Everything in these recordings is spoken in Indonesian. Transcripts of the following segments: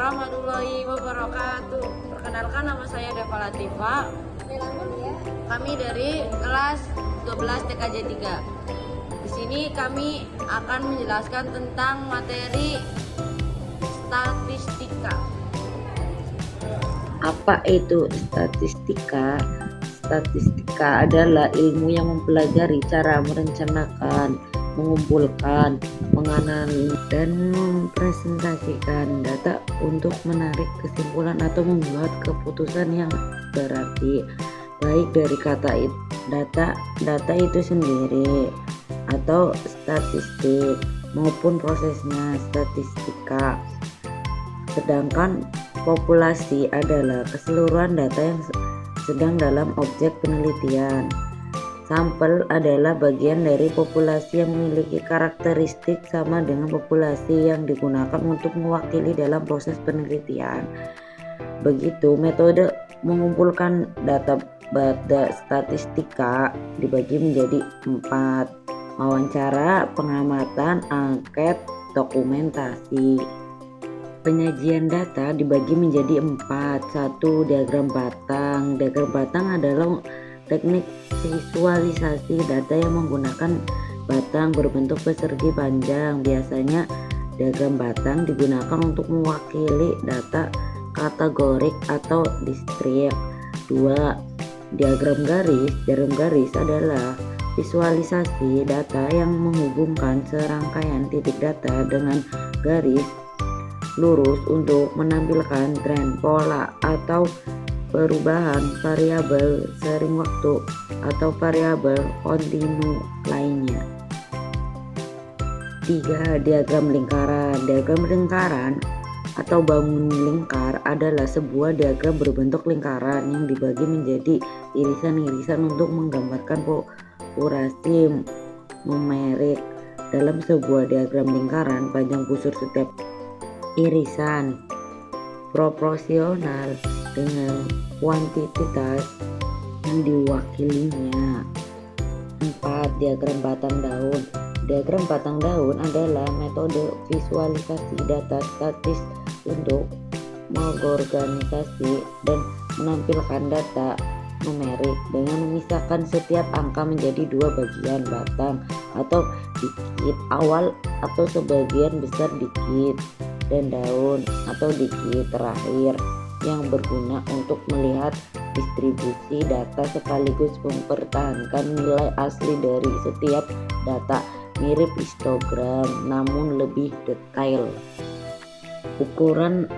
warahmatullahi wabarakatuh. Perkenalkan, nama saya Deva Latifa. Kami dari kelas 12 TKJ 3. Di sini kami akan menjelaskan tentang materi statistika. Apa itu statistika? Statistika adalah ilmu yang mempelajari cara merencanakan, mengumpulkan, menganalisis, dan mempresentasikan data untuk menarik kesimpulan atau membuat keputusan yang berarti, baik dari kata data itu sendiri atau statistik maupun prosesnya statistika. Sedangkan populasi adalah keseluruhan data yang sedang dalam objek penelitian. Sampel adalah bagian dari populasi yang memiliki karakteristik sama dengan populasi yang digunakan untuk mewakili dalam proses penelitian. Begitu, metode mengumpulkan data statistika dibagi menjadi 4: wawancara, pengamatan, angket, dokumentasi. Penyajian data dibagi menjadi 4. 1. Diagram batang. Diagram batang adalah teknik visualisasi data yang menggunakan batang berbentuk persegi panjang. Biasanya diagram batang digunakan untuk mewakili data kategorik atau distrik. 2. Diagram garis. Diagram garis adalah visualisasi data yang menghubungkan serangkaian titik data dengan garis lurus untuk menampilkan tren, pola, atau perubahan variabel sering waktu atau variabel kontinu lainnya. 3. Diagram lingkaran. Diagram lingkaran atau bangun lingkar adalah sebuah diagram berbentuk lingkaran yang dibagi menjadi irisan-irisan untuk menggambarkan populasi numerik. Dalam sebuah diagram lingkaran, panjang busur setiap irisan proporsional dengan kuantitas yang diwakilinya. 4. Diagram batang daun. Diagram batang daun adalah metode visualisasi data statis untuk mengorganisasi dan menampilkan data numerik dengan memisahkan setiap angka menjadi 2 bagian: batang atau dikit awal atau sebagian besar dikit, dan daun atau dikit terakhir, yang berguna untuk melihat distribusi data sekaligus mempertahankan nilai asli dari setiap data. Mirip histogram namun lebih detail. Ukuran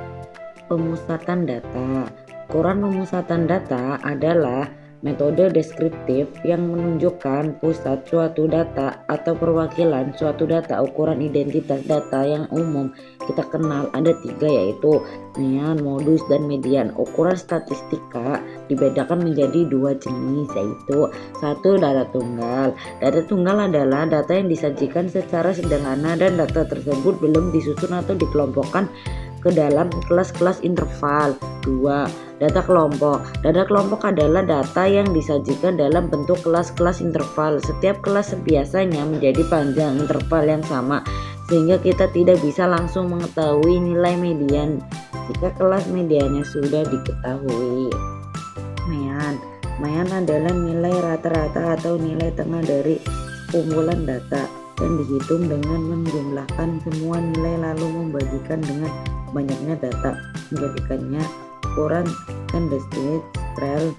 pemusatan data. Ukuran pemusatan data adalah metode deskriptif yang menunjukkan pusat suatu data atau perwakilan suatu data. Ukuran identitas data yang umum kita kenal ada 3, yaitu mean, modus, dan median. Ukuran statistika dibedakan menjadi 2 jenis, yaitu 1. Data tunggal. Data tunggal adalah data yang disajikan secara sederhana dan data tersebut belum disusun atau dikelompokkan ke dalam kelas-kelas interval. 2. Data kelompok. Data kelompok adalah data yang disajikan dalam bentuk kelas-kelas interval. Setiap kelas biasanya menjadi panjang interval yang sama, sehingga kita tidak bisa langsung mengetahui nilai median jika kelas mediannya sudah diketahui. Mean. Mean adalah nilai rata-rata atau nilai tengah dari sekumpulan data yang dihitung dengan menjumlahkan semua nilai lalu membagikan dengan banyaknya data, menjadikannya ukuran tendensial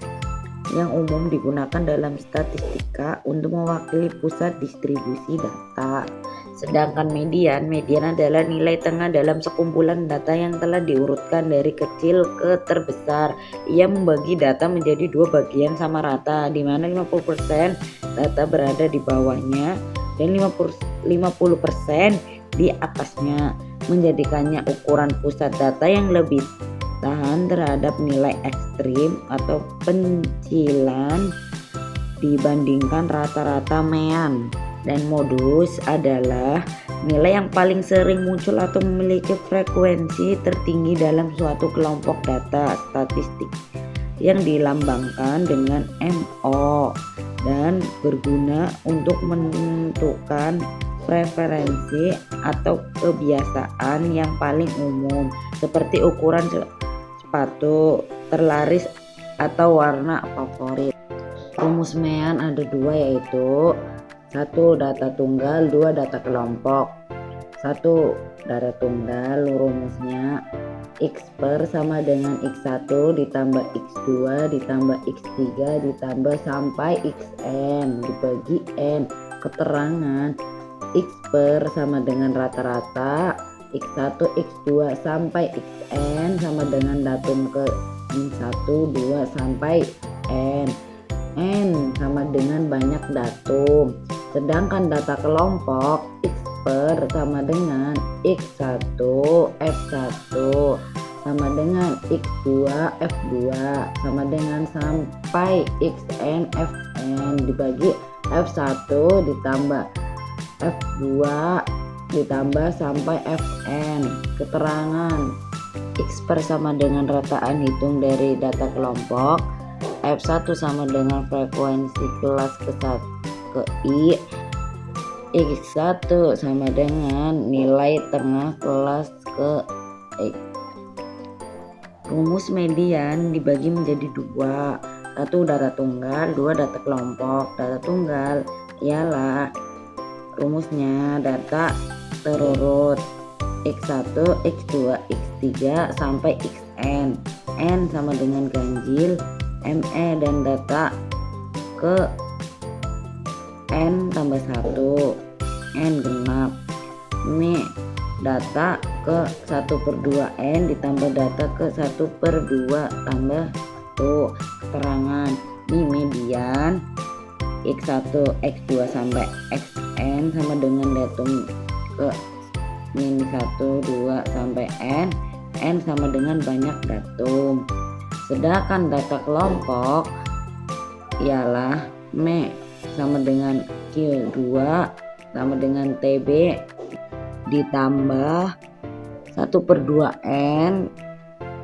yang umum digunakan dalam statistika untuk mewakili pusat distribusi data. Sedangkan median adalah nilai tengah dalam sekumpulan data yang telah diurutkan dari kecil ke terbesar. Ia membagi data menjadi 2 bagian sama rata, di mana 50% data berada di bawahnya dan 50% di atasnya, menjadikannya ukuran pusat data yang lebih tahan terhadap nilai ekstrim atau pencilan dibandingkan rata-rata. Mean dan modus adalah nilai yang paling sering muncul atau memiliki frekuensi tertinggi dalam suatu kelompok data statistik yang dilambangkan dengan MO dan berguna untuk menentukan preferensi atau kebiasaan yang paling umum seperti ukuran sepatu terlaris atau warna favorit. Rumus MEAN ada dua, yaitu 1 data tunggal, 2 data kelompok. 1 data tunggal, rumusnya X per sama dengan X1 ditambah X2 ditambah X3 ditambah sampai Xn dibagi N. Keterangan X per sama dengan rata-rata X1 X2 sampai Xn sama dengan datum ke 1 2 sampai N. N sama dengan banyak datum. Sedangkan data kelompok X per sama dengan X1 F1 sama dengan X2 F2 sama dengan sampai Xn Fn dibagi F1 ditambah F2 ditambah sampai Fn. Keterangan X per sama dengan rataan hitung dari data kelompok, F1 sama dengan frekuensi kelas ke I, X1 sama dengan nilai tengah kelas ke X. Rumus median dibagi menjadi dua, 1 data tunggal, 2 data kelompok. Data tunggal ialah rumusnya data terurut X1, X2, X3 sampai Xn. N sama dengan ganjil ME dan data ke N tambah 1, N genap. M data ke 1/2 N ditambah data ke 1/2 tambah 1. Keterangan ini median X1, X2 sampai Xn sama dengan datum ke min 1, 2 sampai N. N sama dengan banyak datum. Sedangkan data kelompok ialah M sama dengan Q2 sama dengan TB ditambah 1/2 N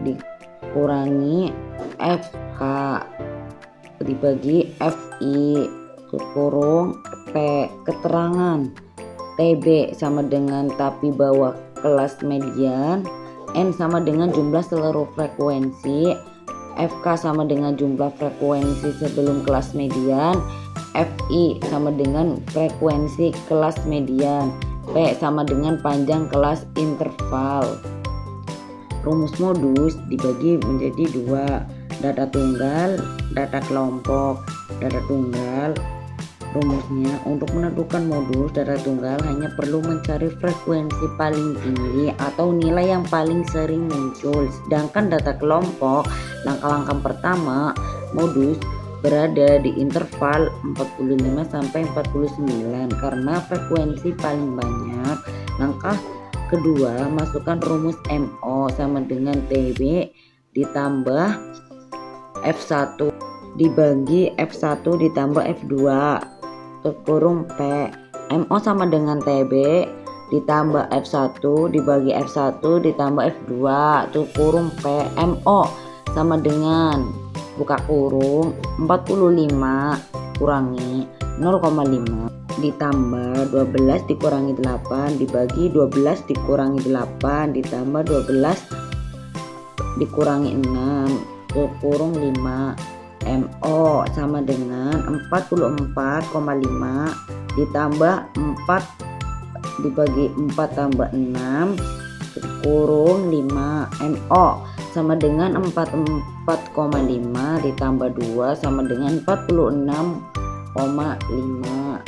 dikurangi FK dibagi FI kurung P. Keterangan TB sama dengan tapi bawah kelas median, N sama dengan jumlah seluruh frekuensi, FK sama dengan jumlah frekuensi sebelum kelas median, FI sama dengan frekuensi kelas median, P sama dengan panjang kelas interval. Rumus modus dibagi menjadi dua, data tunggal, data kelompok. Data tunggal, rumusnya untuk menentukan modus data tunggal hanya perlu mencari frekuensi paling tinggi atau nilai yang paling sering muncul. Sedangkan data kelompok, langkah-langkah pertama modus berada di interval 45 sampai 49 karena frekuensi paling banyak. Langkah kedua, masukkan rumus MO sama dengan TB ditambah F1 dibagi F1 ditambah F2 kurung P. MO sama dengan TB ditambah F1 dibagi F1 ditambah F2 kurung P. MO sama dengan buka kurung 45 kurangi 0,5 ditambah 12 dikurangi 8 dibagi 12 dikurangi 8 ditambah 12 dikurangi 6 kurung 5. MO sama dengan 44,5 ditambah 4 dibagi 4 tambah 6 kurung 5. MO sama dengan 44,5 ditambah 2 sama dengan 46,5.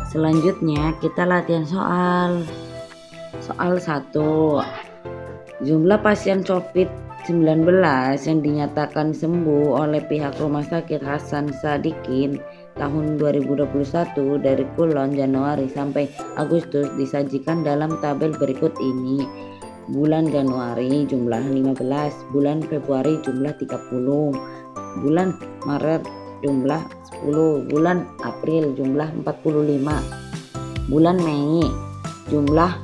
Selanjutnya kita latihan soal 1. Jumlah pasien COVID-19 yang dinyatakan sembuh oleh pihak Rumah Sakit Hasan Sadikin tahun 2021 dari Kulon Januari sampai Agustus disajikan dalam tabel berikut ini. Bulan Januari jumlah 15, bulan Februari jumlah 30, bulan Maret jumlah 10, bulan April jumlah 45, bulan Mei jumlah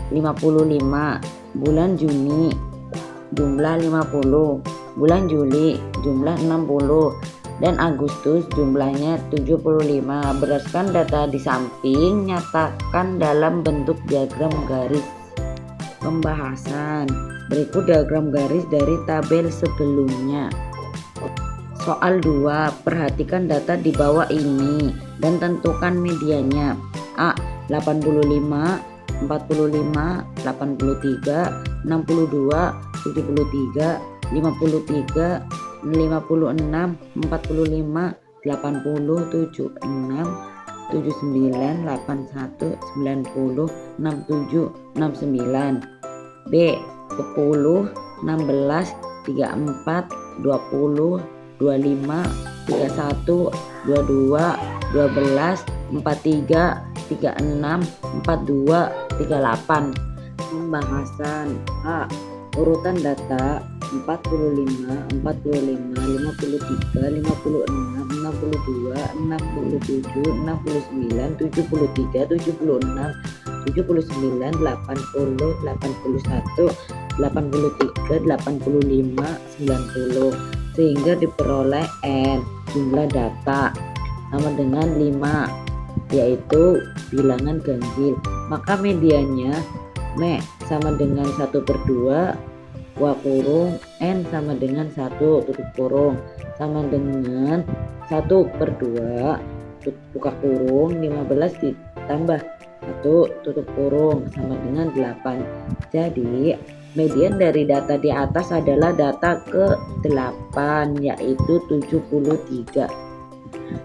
55, bulan Juni jumlah 50, bulan Juli jumlah 60, dan Agustus jumlahnya 75. Berdasarkan data di samping, nyatakan dalam bentuk diagram garis. Pembahasan. Berikut diagram garis dari tabel sebelumnya. Soal 2, perhatikan data di bawah ini dan tentukan medianya. A. 85, 45, 83, 62, 73, 53, 56, 45, 80, 76, 79, 81, 90, 67, 69. B. 10, 16, 34, 20, 25, 31, 22, 12, 43, 36, 42, 38. Pembahasan. A. Urutan data 45, 45, 53, 56, 62, 67, 69, 73, 76, 79, 80, 81, 83, 85, 90, sehingga diperoleh N jumlah data sama dengan 5, yaitu bilangan ganjil. Maka medianya M sama dengan 1/2, kurung N sama dengan 1 tutup kurung sama dengan 1/2 buka kurung 15 ditambah 1 tutup kurung sama dengan 8. Jadi median dari data di atas adalah data ke-8, yaitu 73.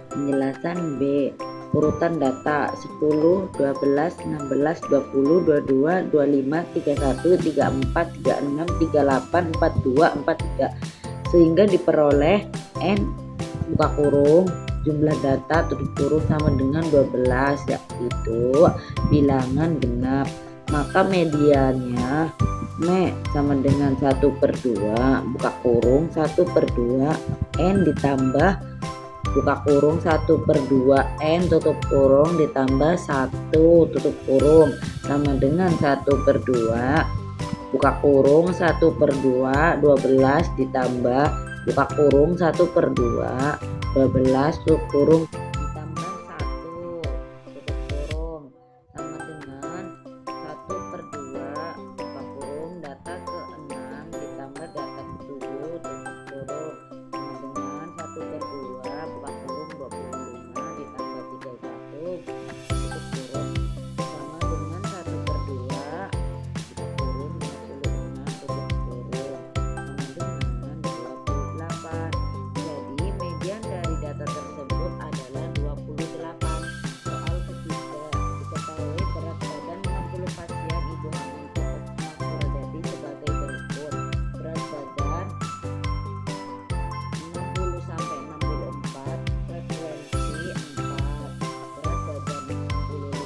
Penjelasan B. Urutan data 10, 12, 16, 20, 22, 25, 31, 34, 36, 38, 42, 43, sehingga diperoleh N buka kurung jumlah data tutup kurung sama dengan 12, yaitu bilangan genap. Maka mediannya M sama dengan 1/2 buka kurung 1/2 N ditambah buka kurung 1/2 N tutup kurung ditambah 1 tutup kurung sama dengan 1/2 buka kurung 1/2 12 ditambah buka kurung 1/2 12 tutup kurung ditambah 1 tutup kurung sama dengan 1/2 buka kurung data ke-6 ditambah data ke-7 tutup kurung sama dengan 1/2 buka kurung 25 ditambah 31 tutup kurung sama dengan 1/2 buka kurung 56 tutup kurung sama dengan 28. Jadi median dari data tersebut adalah 28. Soal ketiga, diketahui berat badan 60 pasien ibu hamil Puskesmas Purwodadi sebagai berikut. Berat badan 60 sampai 64, frekuensi 4. Berat badan 65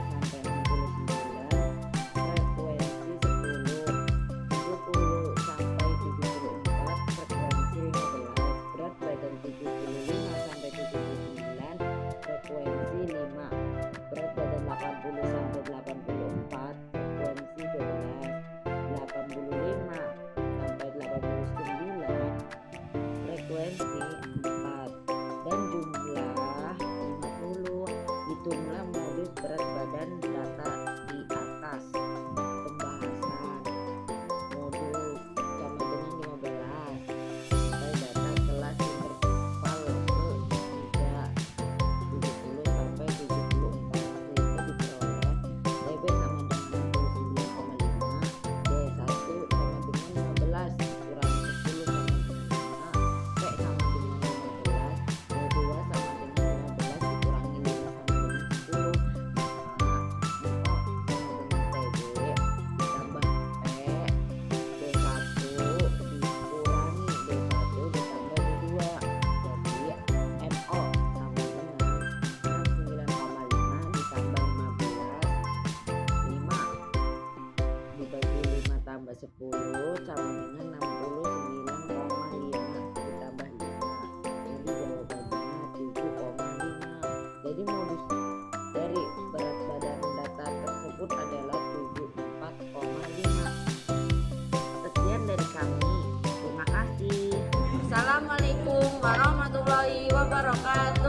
sampai 69, frekuensi 10. 70 sampai 74, frekuensi 15. Berat badan 75 sampai 79, frekuensi 5. Berat badan 80 sampai 84, frekuensi 12. 85 sampai 89, frekuensi 4. Dan jumlah 50. Hitunglah modus berat badan data di atas. Pembahasan. Modus sama dengan 15 sampai data kelas interval ke-3 70 sampai 74, sehingga diperoleh TB sama dengan 69,5, D1 sama dengan 15 kurang 10 sama dengan 5, P sama dengan 15, D2 sama dengan 15 dikurangi 5 sama dengan 10, maka NO sama dengan TB ditambah P, D1 dikurangi D1 ditambah D2, jadi NO sama dengan 69,5 ditambah 15, 5 dibagi 5 tambah 10 sama dengan 69,5 ditambah 5, jadi jawabannya 7,5. Jadi modus dari berat badan data tersebut adalah 74,5. Sekian dari kami, terima kasih. Assalamualaikum warahmatullahi wabarakatuh.